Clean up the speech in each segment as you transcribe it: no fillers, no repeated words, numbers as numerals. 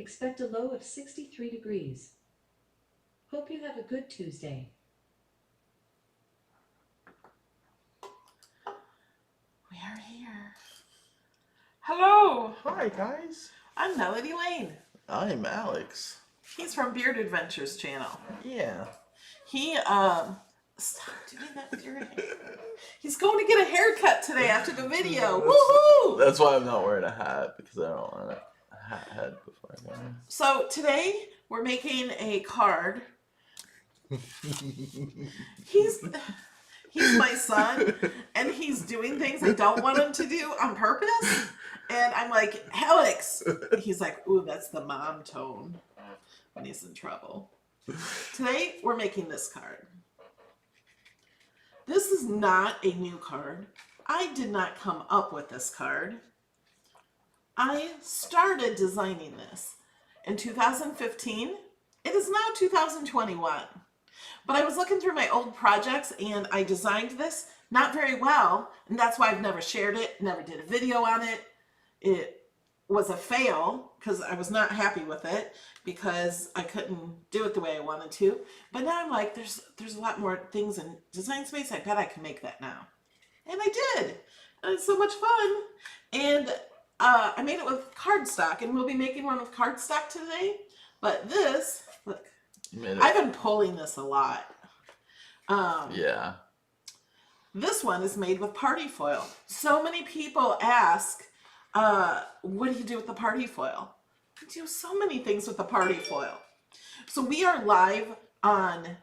Expect a low of 63 degrees. Hope you have a good Tuesday. We are here. Hello. Hi, guys. I'm Melody Lane. I'm Alex. He's from Beard Adventures channel. Yeah. He, stop doing that with your hair. He's going to get a haircut today after the video. Woohoo! That's why I'm not wearing a hat, because I don't want a hat head before I go in. So today we're making a card. He's my son, and he's doing things I don't want him to do on purpose. And I'm like, Alex. He's like, ooh, that's the mom tone when he's in trouble. Today we're making this card. This is not a new card. I did not come up with this card. I started designing this in 2015. It is now 2021. But I was looking through my old projects and I designed this not very well, and that's why I've never shared it, never did a video on it. It was a fail because I was not happy with it because I couldn't do it the way I wanted to. But now I'm like, there's a lot more things in Design Space. I bet I can make that now. And I did. And it's so much fun. And I made it with cardstock, and we'll be making one with cardstock today. But this, look, I've been pulling this a lot. Yeah. This one is made with party foil. So many people ask, what do you do with the party foil? I do so many things with the party foil. So we are live on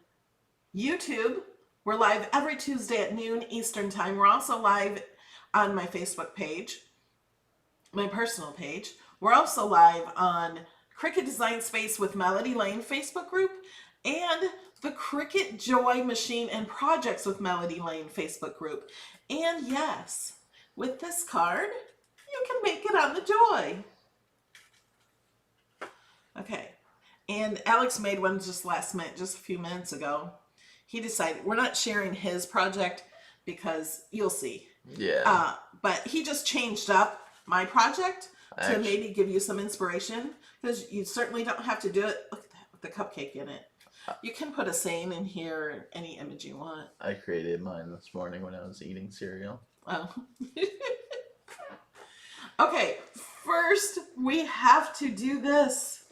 YouTube. We're live every Tuesday at noon Eastern time. We're also live on my Facebook page, my personal page. We're also live on Cricut Design Space with Melody Lane Facebook group and the Cricut Joy Machine and Projects with Melody Lane Facebook group. And yes, with this card, you can make it on the Joy. Okay, and Alex made one just last minute, just a few minutes ago. He decided we're not sharing his project because you'll see. Yeah. But he just changed up my project to maybe give you some inspiration, because you certainly don't have to do it. Look at that with the cupcake in it. You can put a saying in here, any image you want. I created mine this morning when I was eating cereal. Oh. Okay, first we have to do this.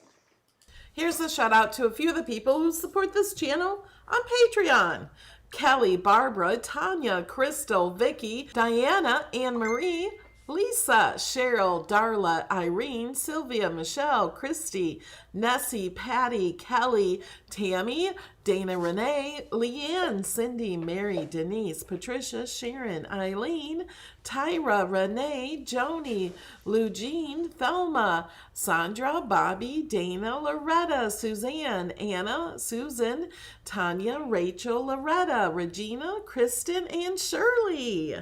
Here's a shout out to a few of the people who support this channel on Patreon. Kelly, Barbara, Tanya, Crystal, Vicky, Diana, Anne Marie, Lisa, Cheryl, Darla, Irene, Sylvia, Michelle, Christy, Nessie, Patty, Kelly, Tammy, Dana Renee, Leanne, Cindy, Mary, Denise, Patricia, Sharon, Eileen, Tyra, Renee, Joni, Lou Jean, Thelma, Sandra, Bobby, Dana, Loretta, Suzanne, Anna, Susan, Tanya, Rachel, Loretta, Regina, Kristen, and Shirley.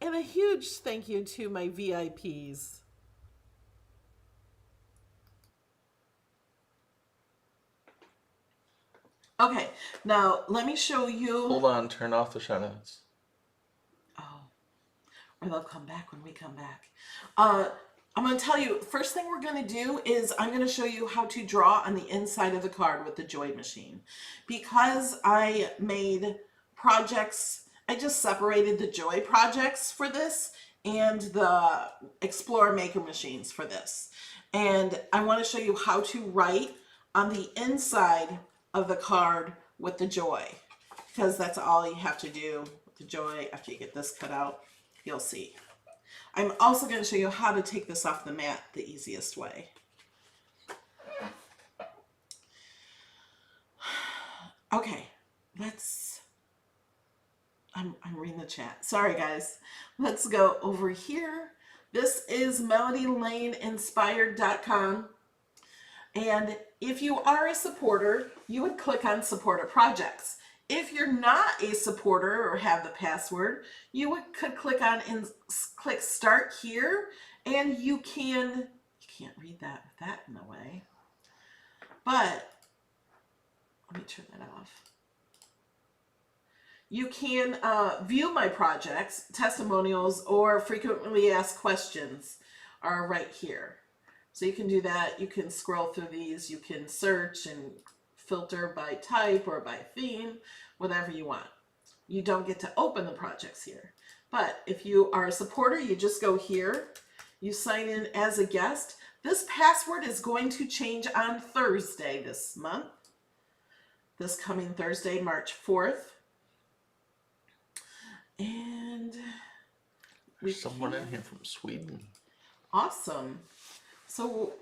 And a huge thank you to my VIPs. Okay, now let me show you. Hold on, turn off the shoutouts. Oh, or they'll come back when we come back. I'm going to tell you, first thing we're going to do is I'm going to show you how to draw on the inside of the card with the Joy Machine. Because I made projects, I just separated the Joy projects for this and the Explore Maker machines for this. And I want to show you how to write on the inside of the card with the Joy, because that's all you have to do with the Joy. After you get this cut out, you'll see. I'm also going to show you how to take this off the mat the easiest way. Okay, I'm reading the chat. Sorry, guys. Let's go over here. This is melodylaneinspired.com. And if you are a supporter, you would click on Supporter Projects. If you're not a supporter or have the password, you could click on and click Start Here, and you can't read that with that in the way. But let me turn that off. You can view my projects, testimonials, or frequently asked questions are right here. So you can do that. You can scroll through these. You can search and filter by type or by theme, whatever you want. You don't get to open the projects here. But if you are a supporter, you just go here. You sign in as a guest. This password is going to change on Thursday this month. This coming Thursday, March 4th. And There's someone in here from Sweden. Awesome. So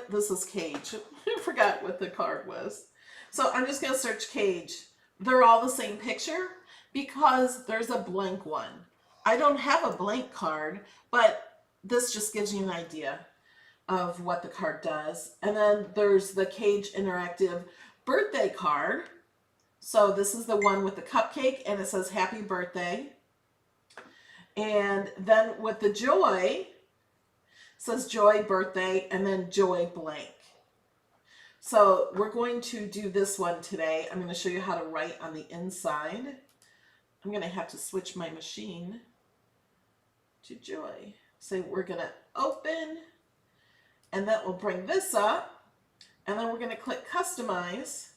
this is Cage. I forgot what the card was. So I'm just going to search Cage. They're all the same picture because there's a blank one. I don't have a blank card, but this just gives you an idea of what the card does. And then there's the Cage Interactive birthday card. So this is the one with the cupcake and it says happy birthday. And then with the Joy, it says Joy birthday and then Joy blank. So we're going to do this one today. I'm going to show you how to write on the inside. I'm going to have to switch my machine to Joy. So we're going to open and that will bring this up. And then we're going to click customize.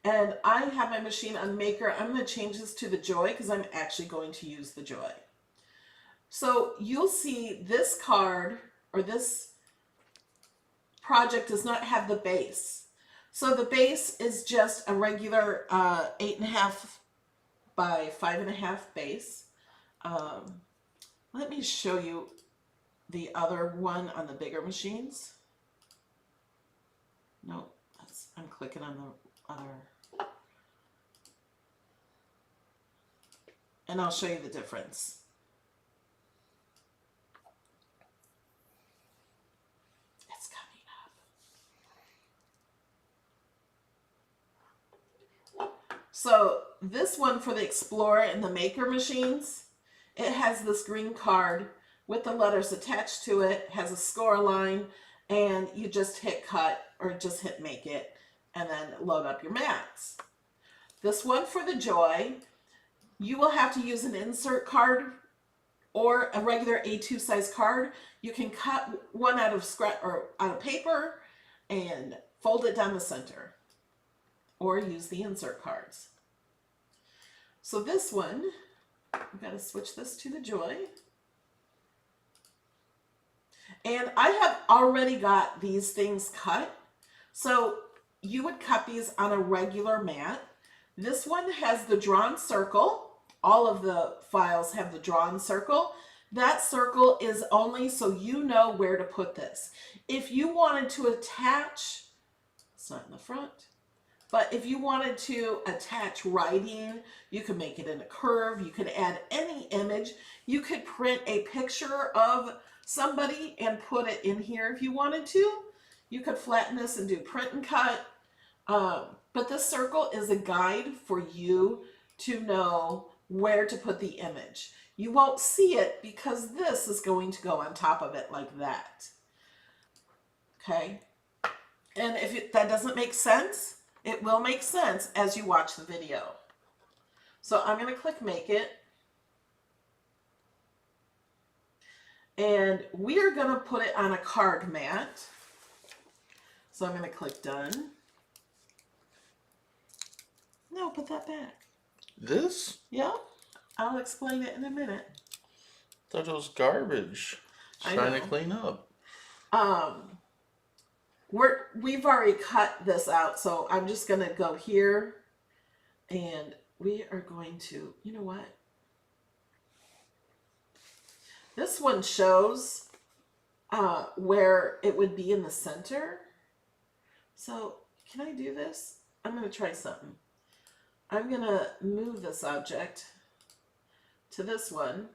And I have my machine on Maker. I'm going to change this to the Joy because I'm actually going to use the Joy. So you'll see this card or this project does not have the base. So the base is just a regular 8.5 by 5.5 base. Let me show you the other one on the bigger machines. No, I'm clicking on the other. And I'll show you the difference. It's coming up. So this one for the Explorer and the Maker machines, it has this green card with the letters attached to it, has a score line, and you just hit cut or just hit make it and then load up your mats. This one for the Joy, you will have to use an insert card or a regular A2 size card. You can cut one out of scrap or out of paper and fold it down the center or use the insert cards. So this one, I've got to switch this to the Joy. And I have already got these things cut. So you would cut these on a regular mat. This one has the drawn circle. All of the files have the drawn circle. That circle is only so you know where to put this. If you wanted to attach, it's not in the front, but if you wanted to attach writing, you could make it in a curve. You could add any image. You could print a picture of somebody and put it in here if you wanted to. You could flatten this and do print and cut. But this circle is a guide for you to know where to put the image. You won't see it because this is going to go on top of it like that. Okay? And if that doesn't make sense, it will make sense as you watch the video. So I'm going to click Make It. And we are going to put it on a card mat. So I'm going to click Done. No, put that back. This? Yeah, I'll explain it in a minute. Thought it was garbage. Trying to clean up. We've already cut this out, so I'm just gonna go here and we are going to, you know what? This one shows where it would be in the center. So can I do this? I'm gonna try something. I'm going to move this object to this one,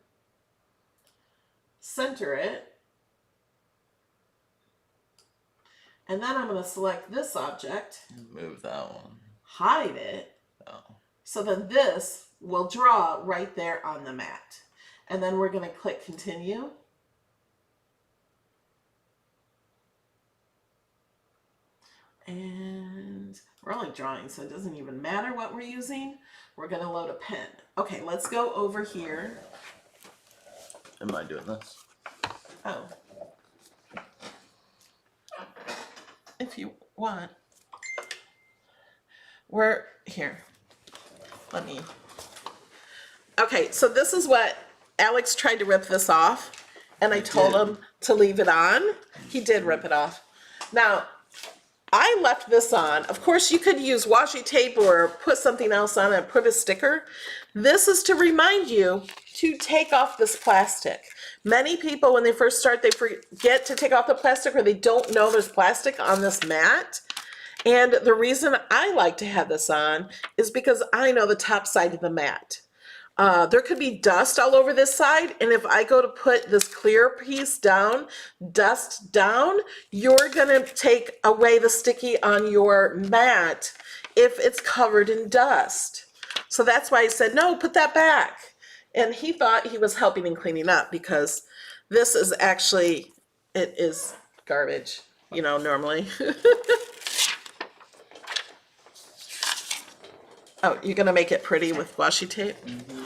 center it, and then I'm going to select this object, Move that one. hide it, Oh. so then this will draw right there on the mat. And then we're going to click Continue. And we're only drawing, so it doesn't even matter what we're using. We're going to load a pen. Okay, let's go over here. Am I doing this? Oh. If you want. We're here. Let me. Okay, so this is what Alex tried to rip this off, and I told him to leave it on. He did rip it off. Now, I left this on. Of course, you could use washi tape or put something else on and put a sticker. This is to remind you to take off this plastic. Many people, when they first start, they forget to take off the plastic, or they don't know there's plastic on this mat. And the reason I like to have this on is because I know the top side of the mat. There could be dust all over this side, and if I go to put this clear piece down, dust down, you're gonna take away the sticky on your mat if it's covered in dust. So that's why I said, no, put that back. And he thought he was helping in cleaning up, because this is actually, it is garbage, you know, normally. Oh, you're gonna make it pretty with washi tape? Mm-hmm.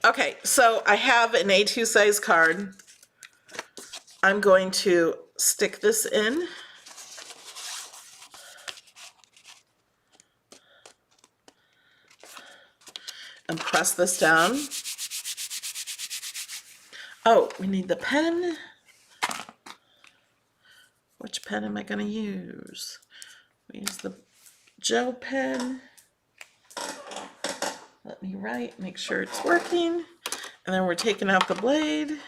Okay, so I have an A2 size card. I'm going to stick this in. And press this down. Oh, we need the pen. Which pen am I gonna use? We use the gel pen. Let me write, make sure it's working. And then we're taking out the blade,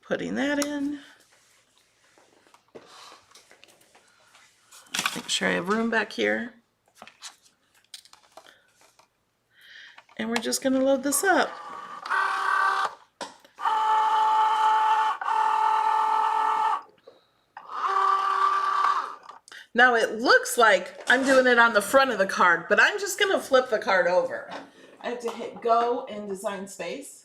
putting that in. Make sure I have room back here. And we're just gonna load this up. Now it looks like I'm doing it on the front of the card, but I'm just gonna flip the card over. I have to hit go in Design Space.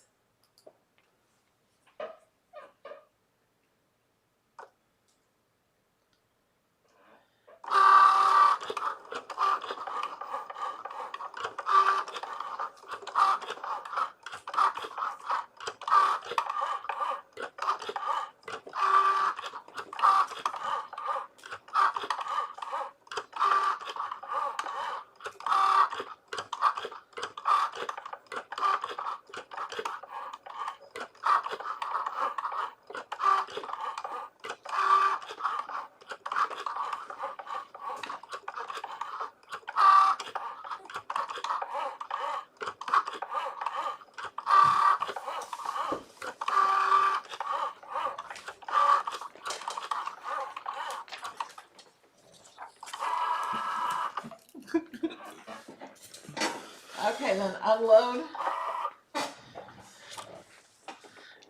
Okay, then unload.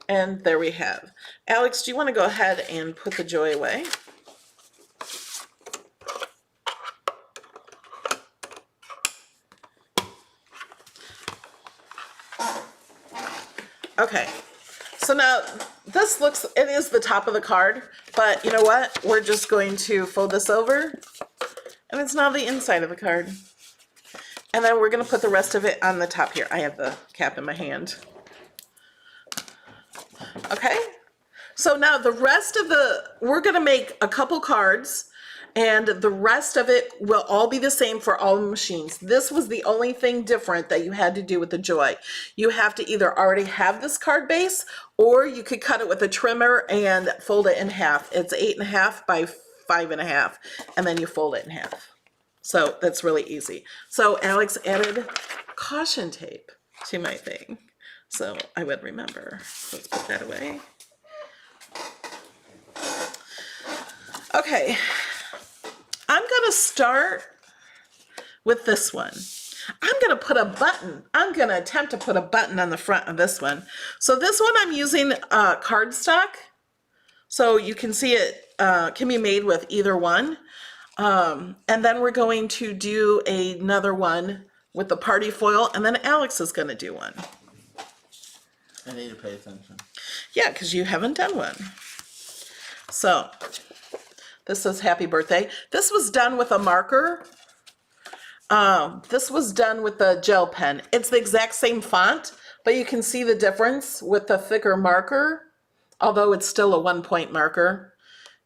And there we have. Alex, do you want to go ahead and put the joy away? Okay, so now this looks, it is the top of the card, but you know what? We're just going to fold this over, and it's now the inside of the card. And then we're going to put the rest of it on the top here. I have the cap in my hand. Okay, so now the rest of we're going to make a couple cards, and the rest of it will all be the same for all the machines. This was the only thing different that you had to do with the Joy. You have to either already have this card base, or you could cut it with a trimmer and fold it in half. It's 8.5 by 5.5, and then you fold it in half. So that's really easy. So Alex added caution tape to my thing, so I would remember. Let's put that away. Okay, I'm gonna start with this one. I'm gonna put a button. I'm gonna attempt to put a button on the front of this one. So this one I'm using cardstock, so you can see it can be made with either one. And then we're going to do another one with the party foil, and then Alex is going to do one. I need to pay attention. Yeah, because you haven't done one. So this says happy birthday. This was done with a marker. This was done with the gel pen. It's the exact same font, but you can see the difference with the thicker marker Although it's still a 1-point marker,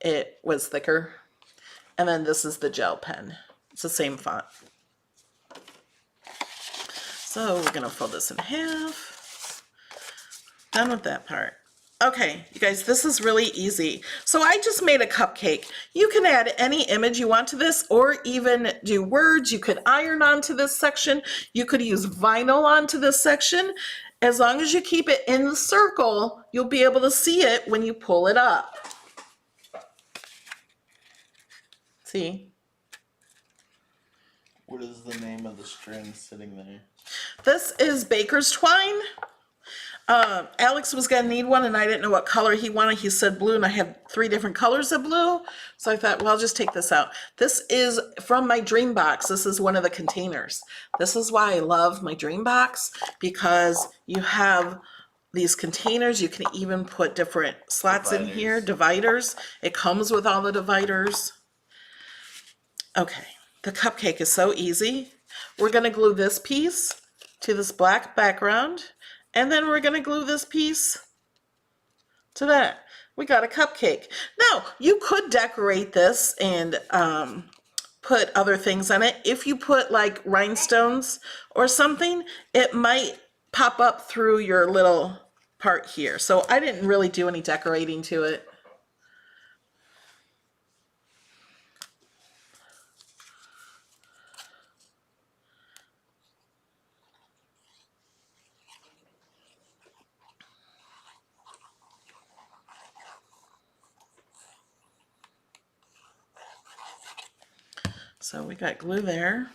it was thicker. And then this is the gel pen. It's the same font. So we're gonna fold this in half. Done with that part. Okay, you guys, this is really easy. So I just made a cupcake. You can add any image you want to this, or even do words. You could iron onto this section. You could use vinyl onto this section. As long as you keep it in the circle, you'll be able to see it when you pull it up. See? What is the name of the string sitting there? This is Baker's Twine. Alex was gonna need one and I didn't know what color he wanted. He said blue and I have 3 different colors of blue. So I thought, well, I'll just take this out. This is from my DREAMBOX. This is one of the containers. This is why I love my DREAMBOX, because you have these containers. You can even put different slots in here, dividers. It comes with all the dividers. Okay, the cupcake is so easy. We're gonna glue this piece to this black background. And then we're gonna glue this piece to that. We got a cupcake. Now, you could decorate this and put other things on it. If you put like rhinestones or something, it might pop up through your little part here. So I didn't really do any decorating to it. So we got glue there.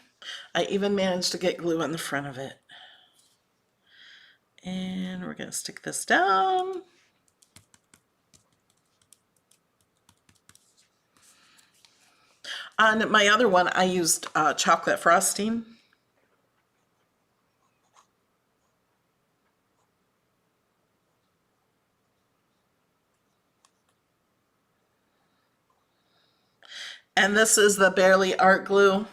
I even managed to get glue on the front of it. And we're gonna stick this down. On my other one, I used chocolate frosting. And this is the Barely Art Glue.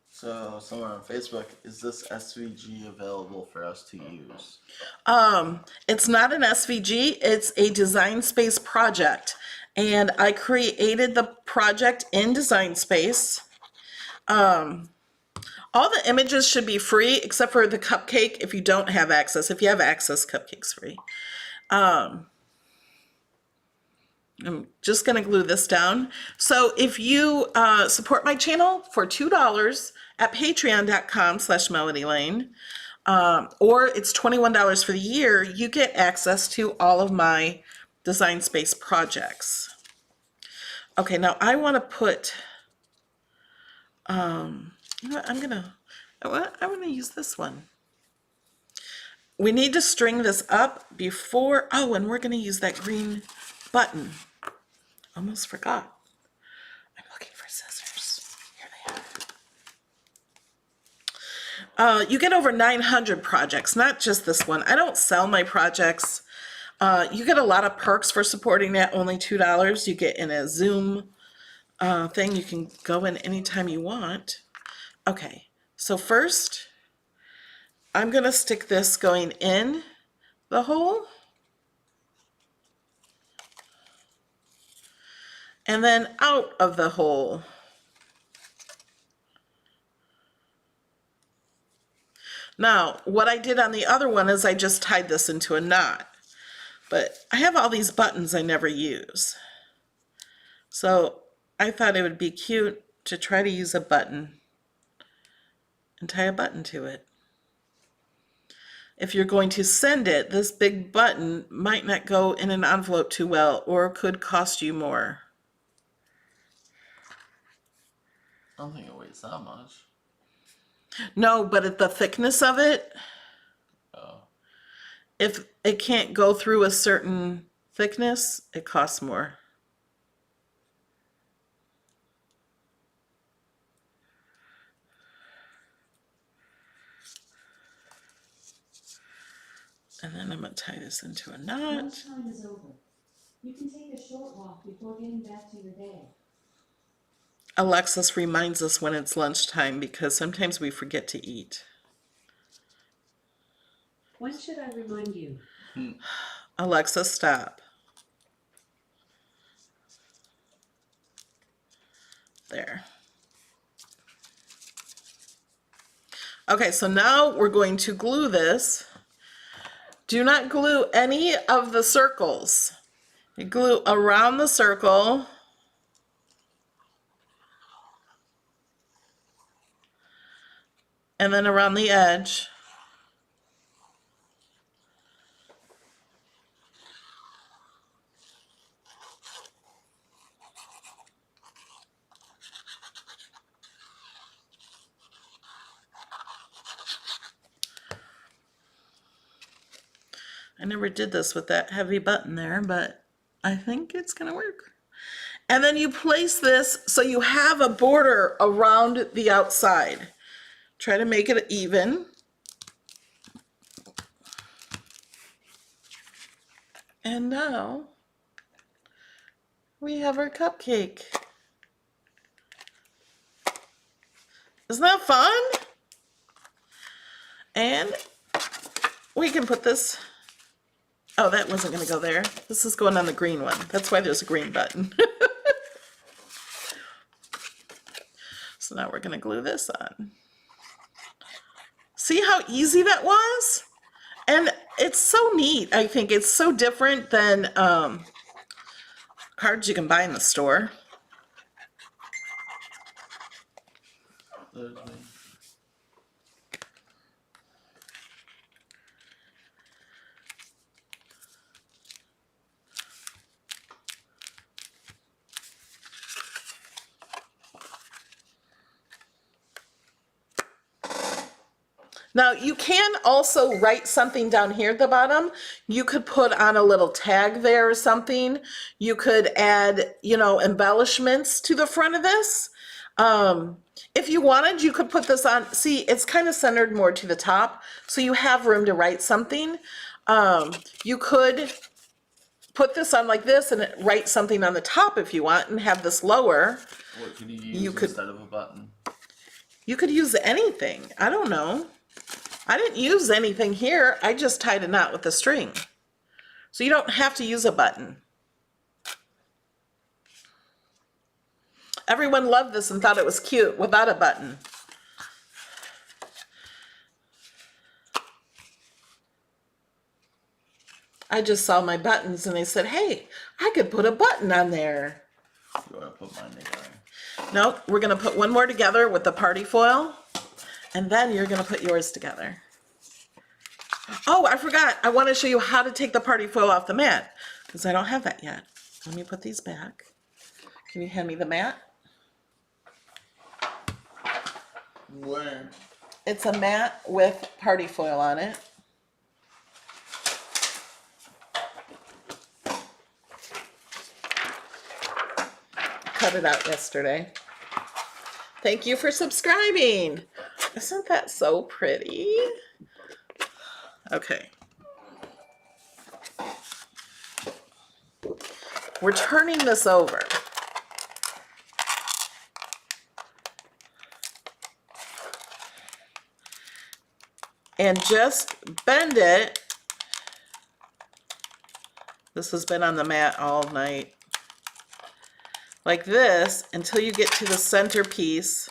So, someone on Facebook, is this SVG available for us to use? It's not an SVG, it's a Design Space project. And I created the project in Design Space. All the images should be free except for the cupcake if you don't have access. If you have access, cupcake's free. I'm just gonna glue this down. So if you support my channel for $2 at patreon.com/melodylane, or it's $21 for the year, you get access to all of my Design Space projects. Okay, now I wanna put, you know what, I'm gonna use this one. We need to string this up before, oh, and we're gonna use that green button. Almost forgot. I'm looking for scissors. Here they are. You get over 900 projects, not just this one. I don't sell my projects. You get a lot of perks for supporting at only $2. You get in a Zoom thing. You can go in anytime you want. Okay, so first, I'm gonna stick this going in the hole. And then out of the hole. Now, what I did on the other one is I just tied this into a knot. But I have all these buttons I never use. So I thought it would be cute to try to use a button and tie a button to it. If you're going to send it, this big button might not go in an envelope too well or could cost you more. I don't think it weighs that much. No, but the thickness of it, Oh. if it can't go through a certain thickness, it costs more. And then I'm going to tie this into a knot. Lunchtime is over. You can take a short walk before getting back to your day. Alexis reminds us when it's lunchtime because sometimes we forget to eat. When should I remind you? Alexa, stop. There. Okay, so now we're going to glue this. Do not glue any of the circles. You glue around the circle. And then around the edge. I never did this with that heavy button there, but I think it's gonna work. And then you place this so you have a border around the outside. Try to make it even. And now we have our cupcake. Isn't that fun? And we can put this, oh, that wasn't gonna go there. This is going on the green one. That's why there's a green button. So now we're gonna glue this on. See how easy that was? And it's so neat. I think it's so different than cards you can buy in the store. Now you can also write something down here at the bottom. You could put on a little tag there or something. You could add, you know, embellishments to the front of this. If you wanted, you could put this on. See, it's kind of centered more to the top, so you have room to write something. You could put this on like this and write something on the top if you want and have this lower. What could you use instead of a button? You could use anything. I don't know. I didn't use anything here. I just tied a knot with a string. So you don't have to use a button. Everyone loved this and thought it was cute without a button. I just saw my buttons and they said, hey, I could put a button on there. You want to put mine together? No, we're going to put one more together with the party foil. And then you're gonna put yours together. Oh, I forgot. I want to show you how to take the party foil off the mat because I don't have that yet. Let me put these back. Can you hand me the mat? Where? It's a mat with party foil on it. Cut it out yesterday. Thank you for subscribing. Isn't that so pretty? Okay. We're turning this over. And just bend it. This has been on the mat all night. Like this until you get to the center piece.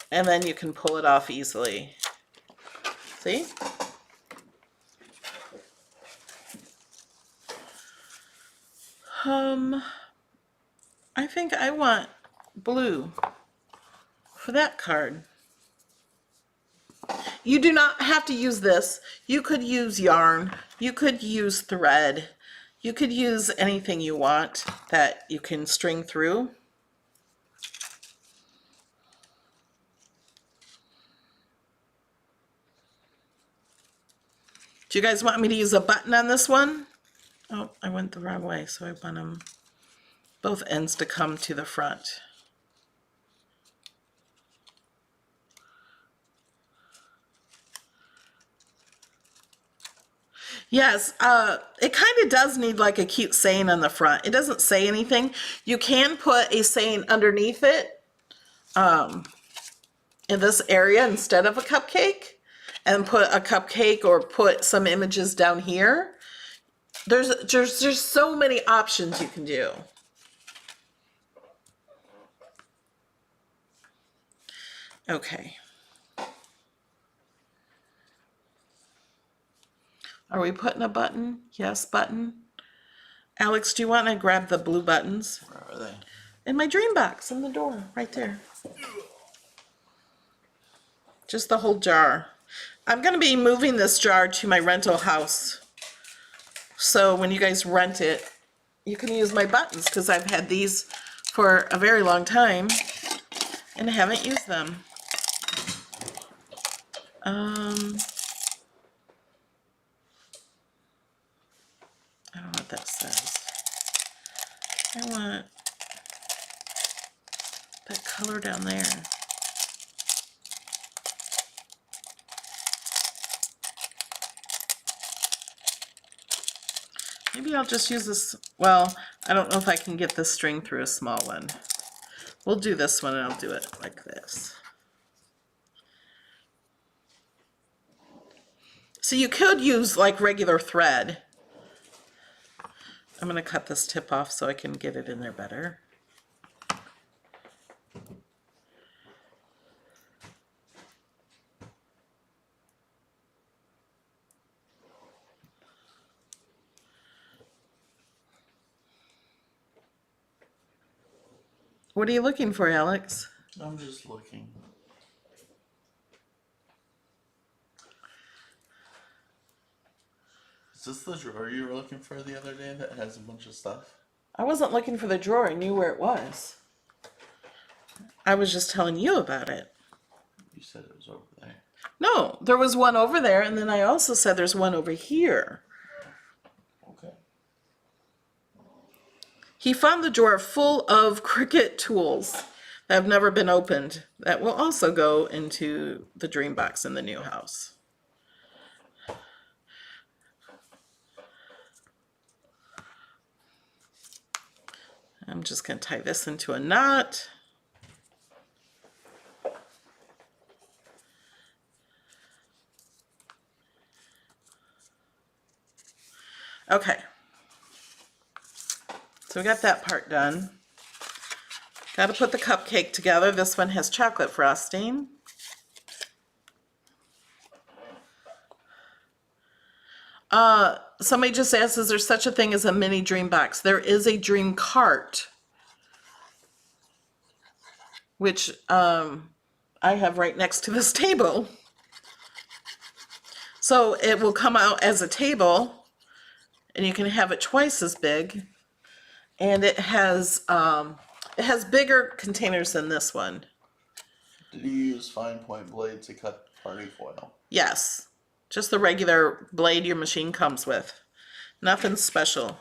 And then you can pull it off easily. See? I think I want blue for that card. You do not have to use this. You could use yarn. You could use thread. You could use anything you want that you can string through. Do you guys want me to use a button on this one? Oh, I went the wrong way, so I want them both ends to come to the front. Yes, it kind of does need like a cute saying on the front. It doesn't say anything. You can put a saying underneath it in this area instead of a cupcake, and put a cupcake or put some images down here. There's so many options you can do. Okay. Are we putting a button? Yes, button. Alex, do you want to grab the blue buttons? Where are they? In my dream box, in the door, right there. Just the whole jar. I'm going to be moving this jar to my rental house. So when you guys rent it, you can use my buttons, because I've had these for a very long time and I haven't used them. I don't know what that says. I want that color down there. Maybe I'll just use this. Well, I don't know if I can get this string through a small one. We'll do this one and I'll do it like this. So you could use like regular thread. I'm going to cut this tip off so I can get it in there better. What are you looking for, Alex? I'm just looking. Is this the drawer you were looking for the other day that has a bunch of stuff? I wasn't looking for the drawer. I knew where it was. I was just telling you about it. You said it was over there. No, there was one over there, and then I also said there's one over here. Okay. He found the drawer full of Cricut tools that have never been opened that will also go into the DREAMBOX in the new house. I'm just going to tie this into a knot. Okay. So we got that part done. Got to put the cupcake together. This one has chocolate frosting. Somebody just asked, is there such a thing as a mini dream box? There is a dream cart, which I have right next to this table. So it will come out as a table, and you can have it twice as big. And it has bigger containers than this one. Did you use fine point blade to cut party foil? Yes. Just the regular blade your machine comes with. Nothing special.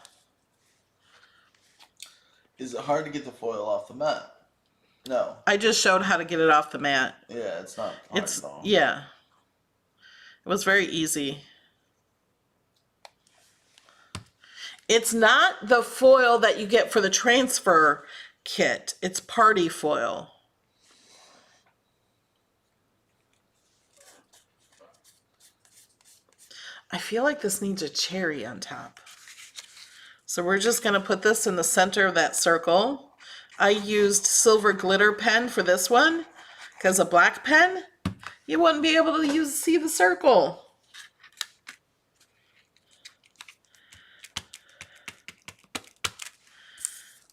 Is it hard to get the foil off the mat? No. I just showed how to get it off the mat. Yeah, it's not hard at all. Yeah. It was very easy. It's not the foil that you get for the transfer kit. It's party foil. I feel like this needs a cherry on top. So we're just going to put this in the center of that circle. I used silver glitter pen for this one because a black pen, you wouldn't be able to see the circle.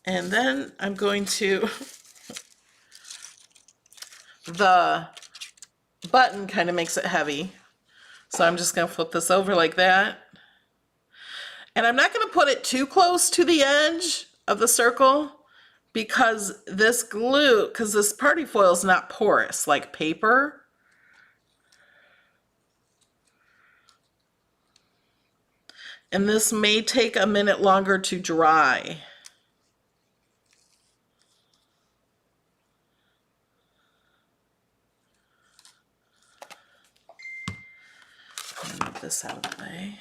And then I'm going to, the button kind of makes it heavy. So I'm just going to flip this over like that. And I'm not going to put it too close to the edge of the circle because this glue, because this party foil is not porous like paper. And this may take a minute longer to dry. Move this out of the way.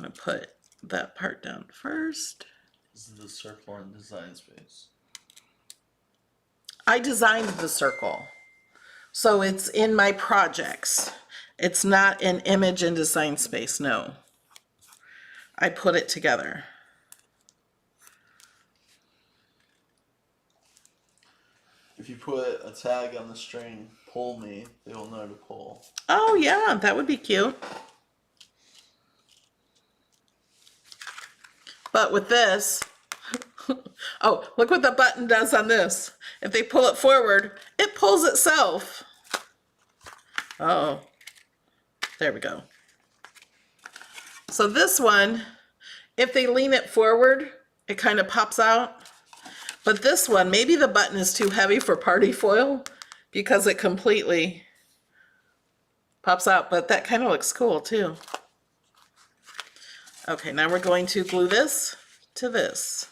going to put that part down first. This is the circle and design space. I designed the circle, so it's in my projects. It's not an image in design space, no. I put it together. If you put a tag on the string, pull me, they will know to pull. Oh yeah, that would be cute. But with this, oh, look what the button does on this. If they pull it forward, it pulls itself. Oh, there we go. So this one, if they lean it forward, it kind of pops out. But this one, maybe the button is too heavy for party foil because it completely pops out, but that kind of looks cool too. Okay, now we're going to glue this to this.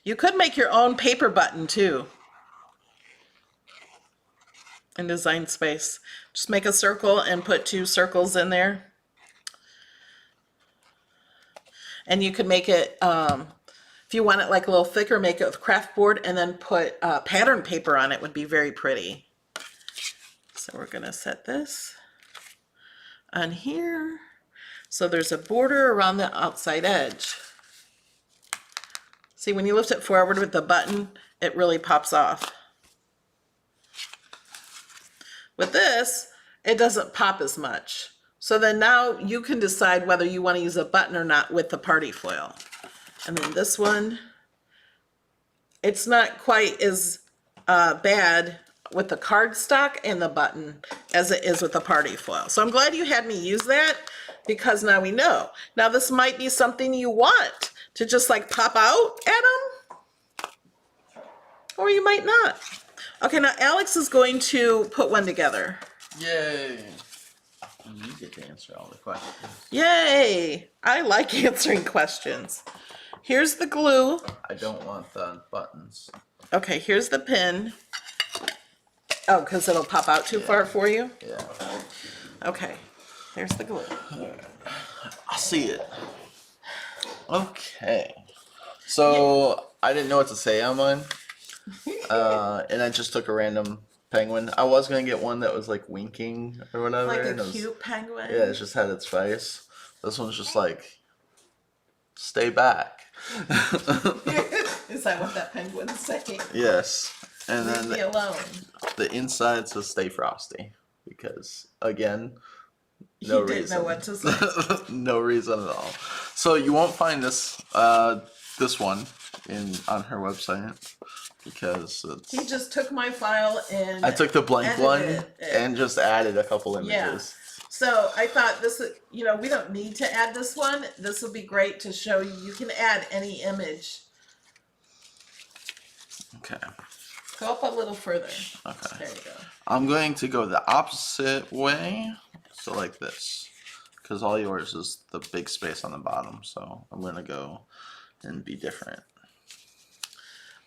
You could make your own paper button too in design space. Just make a circle and put 2 circles in there. And you could make it, if you want it like a little thicker, make it with craft board and then put pattern paper on it. Would be very pretty. So we're gonna set this on here. So there's a border around the outside edge. See, when you lift it forward with the button, it really pops off. With this, it doesn't pop as much. So then now you can decide whether you want to use a button or not with the party foil. And then this one, it's not quite as bad with the cardstock and the button as it is with the party foil. So I'm glad you had me use that because now we know. Now this might be something you want to just like pop out at them, or you might not. Okay, now Alex is going to put one together. Yay! You get to answer all the questions. Yay! I like answering questions. Here's the glue. I don't want the buttons. Okay, here's the pin. Oh, because it'll pop out too far for you? Yeah. Okay, there's the glue. I see it. Okay. So I didn't know what to say on mine. And I just took a random penguin. I was gonna get one that was like winking or whatever. Like and a it was, cute penguin? Yeah, it just had its face. This one's just like, stay back. Is that what that penguin's saying? Yes. And Leave me then alone. the inside says stay frosty. Because again, He no didn't reason. know what to say. No reason at all. So you won't find this this one on her website because it's, He just took my file and I took the blank edited one it. and just added a couple images. Yeah. So I thought this, we don't need to add this one. This would be great to show you. You can add any image. Okay. Go up a little further. Okay. There you go. I'm going to go the opposite way. So like this. Because all yours is the big space on the bottom. So I'm going to go and be different.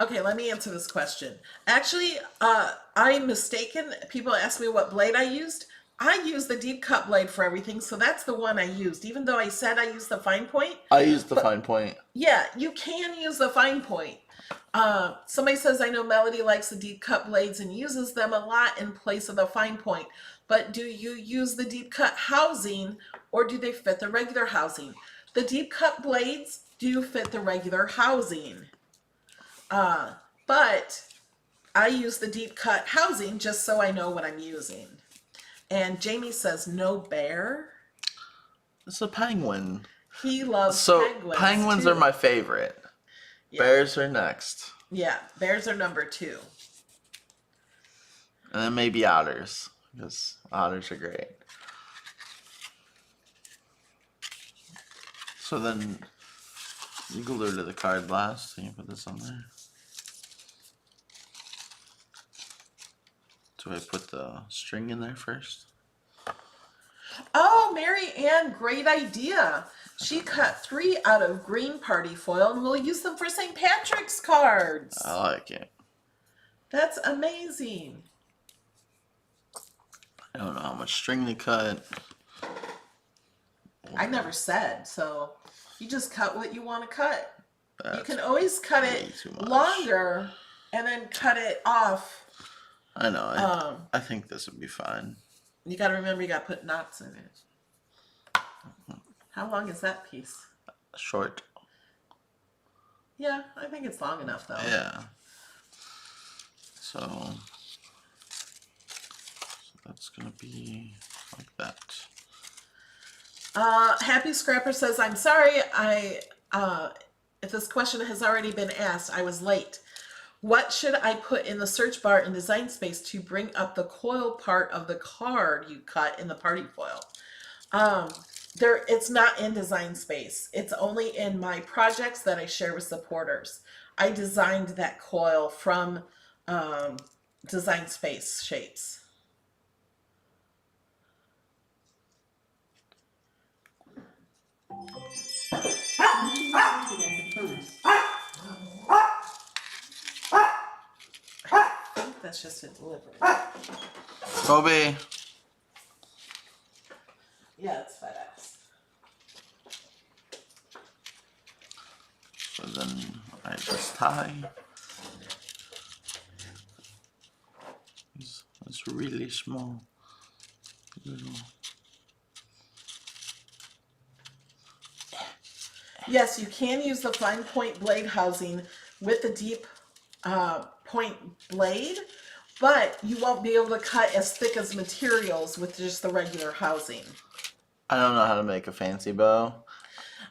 Okay, let me answer this question. Actually, I'm mistaken. People ask me what blade I used. I used the deep cut blade for everything, so that's the one I used. Even though I said I used the fine point. I used the fine point. Yeah, you can use the fine point. Somebody says, I know Melody likes the deep cut blades and uses them a lot in place of the fine point. But do you use the deep cut housing or do they fit the regular housing? The deep cut blades do fit the regular housing. But I use the deep cut housing just so I know what I'm using. And Jamie says, no bear. It's a penguin. He loves So penguins too. are my favorite. Yeah. Bears are next. Yeah, bears are number 2. And then maybe otters. Because otters are great. So then you glue to the card last. So you put this on there. Do I put the string in there first? Oh, Mary Ann, great idea. She cut 3 out of green party foil and we'll use them for St. Patrick's cards. I like it. That's amazing. I don't know how much string to cut. I never said, so you just cut what you want to cut. You That's can always cut way it too much. longer and then cut it off. I know. I think this would be fine. You got to remember you got to put knots in it. How long is that piece? Short. Yeah, I think it's long enough though. Yeah. So that's gonna be like that. Happy Scrapper says, I'm sorry, if this question has already been asked, I was late. What should I put in the search bar in Design Space to bring up the coil part of the card you cut in the party foil? It's not in Design Space. It's only in my projects that I share with supporters. I designed that coil from Design Space shapes. I think that's just a delivery. Kobe. Yeah, it's FedEx. So then I just tie. It's really small. Little. Yes, you can use the fine point blade housing with the deep point blade, but you won't be able to cut as thick as materials with just the regular housing. I don't know how to make a fancy bow.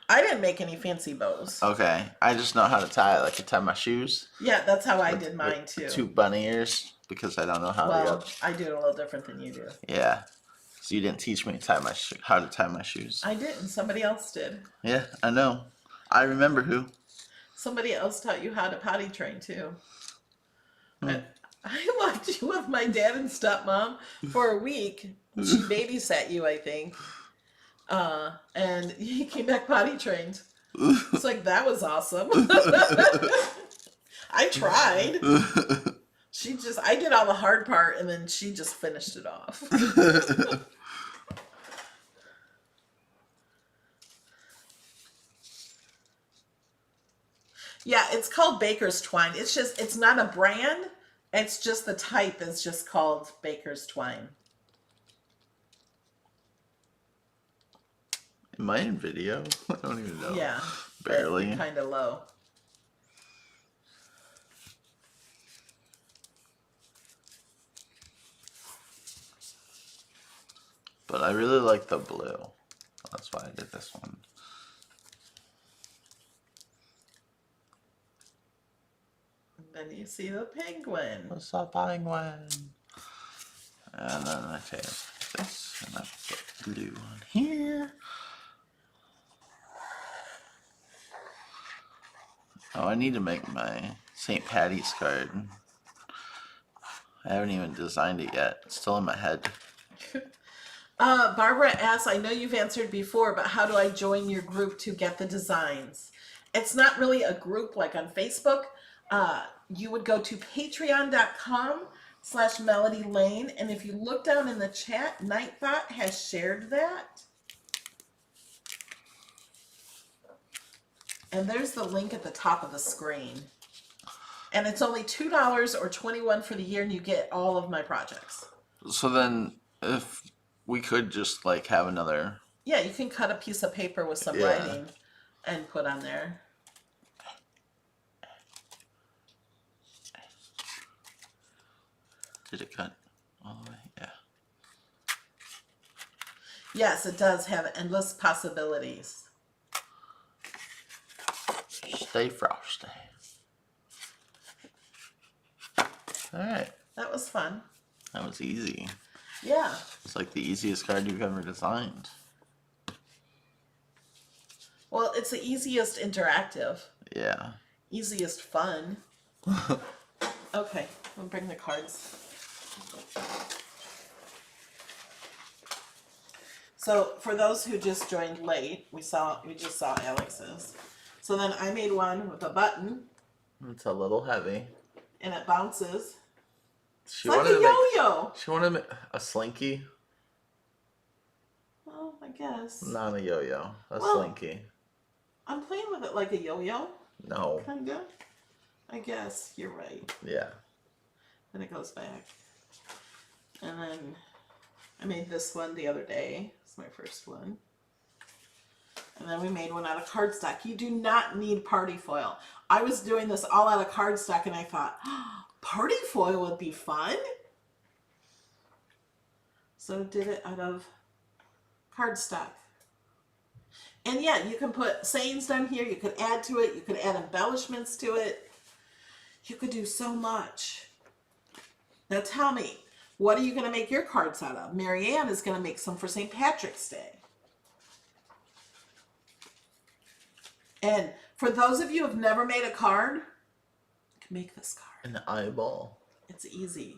I didn't make any fancy bows. Okay, I just know how to tie it. Like I tie my shoes. Yeah, that's how I did mine too. 2 bunny ears because I don't know how to. Well, I do it a little different than you do. Yeah. So you didn't teach me to tie how to tie my shoes. I didn't. Somebody else did. Yeah, I know. I remember who. Somebody else taught you how to potty train too. I locked you with my dad and stepmom for a week. She babysat you, I think. And he came back potty trained. It's like, that was awesome. I tried. I did all the hard part and then she just finished it off. Yeah, it's called Baker's Twine. It's not a brand. It's just the type is just called Baker's Twine. Am I in video? I don't even know. Yeah. Barely. Kind of low. But I really like the blue. That's why I did this one. And then you see the penguin. What's up, penguin? And then I take this and I put blue on here. Oh, I need to make my St. Patty's card. I haven't even designed it yet. It's still in my head. Barbara asks, I know you've answered before, but how do I join your group to get the designs? It's not really a group like on Facebook. You would go to patreon.com/Melody Lane, and if you look down in the chat, Nightbot has shared that. And there's the link at the top of the screen. And it's only $2 or $21 for the year, and you get all of my projects. So then, if we could just like have another. Yeah, you can cut a piece of paper with some writing and put on there. Did it cut all the way? Yeah. Yes, it does have endless possibilities. Stay frosty. Alright. That was fun. That was easy. Yeah. It's like the easiest card you've ever designed. Well, it's the easiest interactive. Yeah. Easiest fun. Okay, we'll bring the cards. So for those who just joined late, we just saw Alex's. So then I made one with a button. It's a little heavy. And it bounces. She It's like wanted a to make, yo-yo. she wanted to make a slinky. Well, I guess. Not a yo-yo. A Well, slinky. I'm playing with it like a yo-yo. No. Kinda. I guess you're right. Yeah. Then it goes back. And then I made this one the other day. It's my first one. And then we made one out of cardstock. You do not need party foil. I was doing this all out of cardstock and I thought, oh, party foil would be fun. So did it out of cardstock. And yeah, you can put sayings down here. You could add to it. You could add embellishments to it. You could do so much. Now tell me, what are you going to make your cards out of? Marianne is going to make some for St. Patrick's Day. And for those of you who have never made a card, you can make this card. An eyeball. It's easy.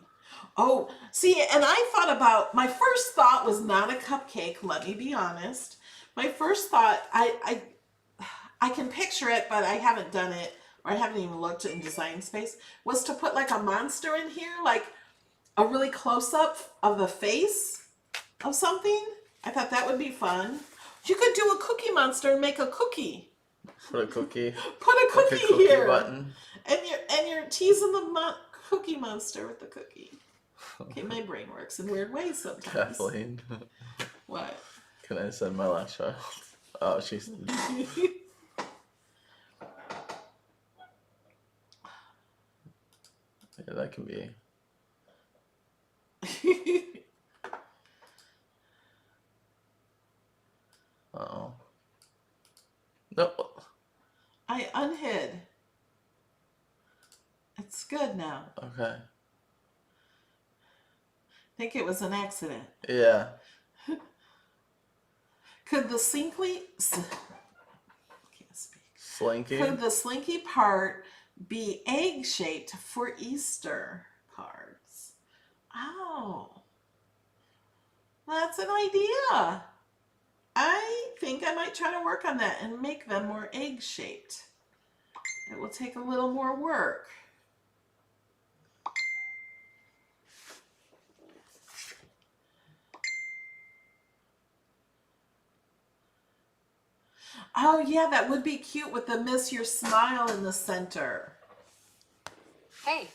Oh, see, and I thought about, my first thought was not a cupcake, let me be honest. My first thought, I can picture it, but I haven't done it, or I haven't even looked in Design Space, was to put like a monster in here, like a really close-up of the face of something. I thought that would be fun. You could do a cookie monster and make a cookie. Put a cookie. Put a cookie, like a cookie here. Button. And you're teasing the cookie monster with the cookie. Okay, my brain works in weird ways sometimes. Kathleen. What? Can I send my last child? Oh, she's... Yeah, that can be... Uh-oh. Nope. I unhid. It's good now. Okay. I think it was an accident. Yeah. Could the slinky... Can't speak. Slinky? Could the slinky part be egg-shaped for Easter cards? Oh. That's an idea. I think I might try to work on that and make them more egg-shaped. It will take a little more work. Oh yeah, that would be cute with the Miss Your Smile in the center. Hey.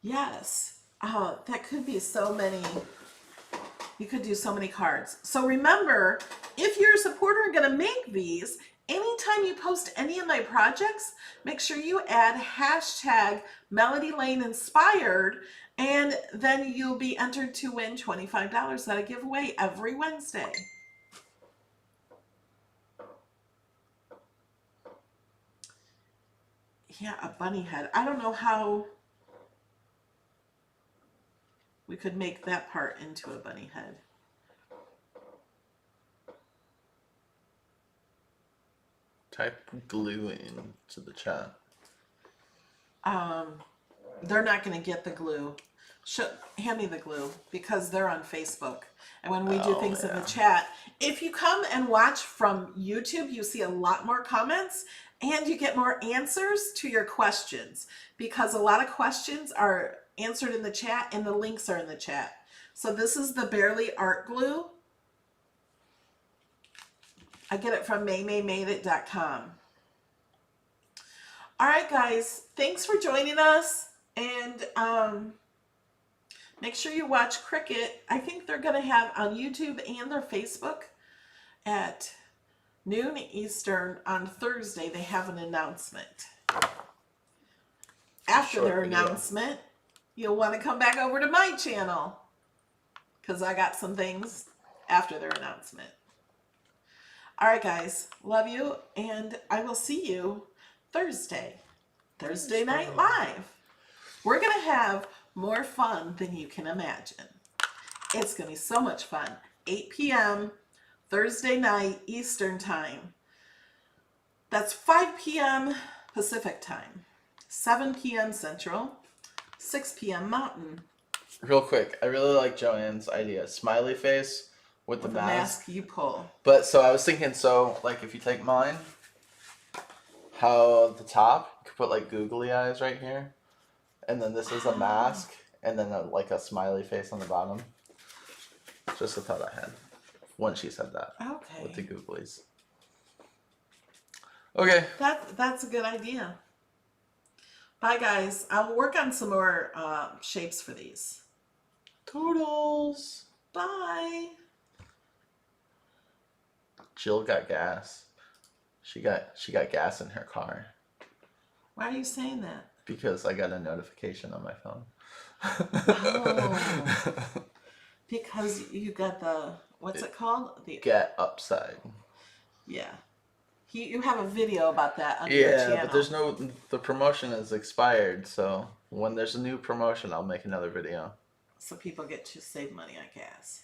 Yes, that could be so many. You could do so many cards. So remember, if you're a supporter and gonna make these, anytime you post any of my projects, make sure you add hashtag Melody Lane Inspired, and then you'll be entered to win $25 that I give away every Wednesday. Yeah, a bunny head. I don't know how we could make that part into a bunny head. Type glue into the chat. They're not going to get the glue. Hand me the glue, because they're on Facebook. And when we do things in the chat, if you come and watch from YouTube, you see a lot more comments and you get more answers to your questions, because a lot of questions are answered in the chat and the links are in the chat. So this is the Barely Art Glue. I get it from maymaymadeit.com. All right, guys, thanks for joining us. And make sure you watch Cricut. I think they're going to have on YouTube and their Facebook at noon Eastern on Thursday. They have an announcement. After their announcement, you'll want to come back over to my channel, because I got some things after their announcement. All right, guys, love you, and I will see you Thursday Night Live. We're going to have more fun than you can imagine. It's going to be so much fun. 8 p.m. Thursday night Eastern Time. That's 5 p.m. Pacific Time. 7 p.m. Central. 6 p.m. Mountain. Real quick, I really like Joanne's idea. Smiley face with the mask. You pull. But so I was thinking, so like if you take mine, how the top you could put like googly eyes right here, and then this is a mask, and then like a smiley face on the bottom. Just a thought I had when she said that. Okay. With the googlies. Okay. That's a good idea. Bye, guys. I'll work on some more shapes for these. Toodles. Bye. Jill got gas. She got gas in her car. Why are you saying that? Because I got a notification on my phone. Oh. Because you got the, what's it called? The Get upside. Yeah. You have a video about that on your channel. Yeah, but the promotion is expired, so when there's a new promotion, I'll make another video. So people get to save money on gas.